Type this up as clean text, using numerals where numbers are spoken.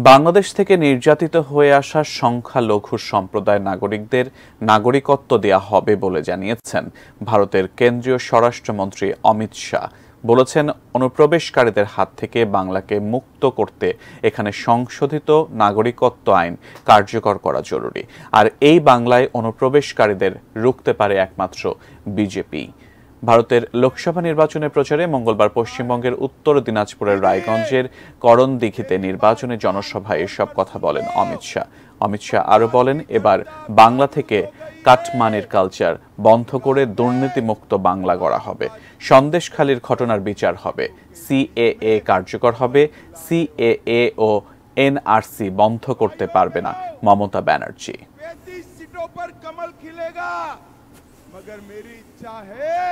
বাংলাদেশ থেকে নির্যাতিত হয়ে আসা সংখ্যালঘু সম্প্রদায় নাগরিকদের নাগরিকত্ব দেয়া হবে বলে জানিয়েছেন ভারতের কেন্দ্রীয় স্বরাষ্ট্রমন্ত্রী অমিত শাহ। বলেছেন, অনুপ্রবেশকারীদের হাত থেকে বাংলাকে মুক্ত করতে এখানে সংশোধিত নাগরিকত্ব আইন কার্যকর করা জরুরি। আর এই বাংলায় অনুপ্রবেশকারীদের রুখতে পারে একমাত্র বিজেপি। ভারতের লোকসভা নির্বাচনের প্রচারে মঙ্গলবার পশ্চিমবঙ্গের উত্তর দিনাজপুরের রায়গঞ্জের করণদিঘিতে নির্বাচনী জনসভায় এসব কথা বলেন অমিত শাহ। অমিত শাহ আরও বলেন, এবার বাংলা থেকে কাটমানির কালচার বন্ধ করে দুর্নীতিমুক্ত বাংলা গড়া হবে। সন্দেশখালির ঘটনার বিচার হবে, সিএএ কার্যকর হবে। সিএএ ও এনআরসি বন্ধ করতে পারবে না মমতা ব্যানার্জি। मगर मेरी इच्छा है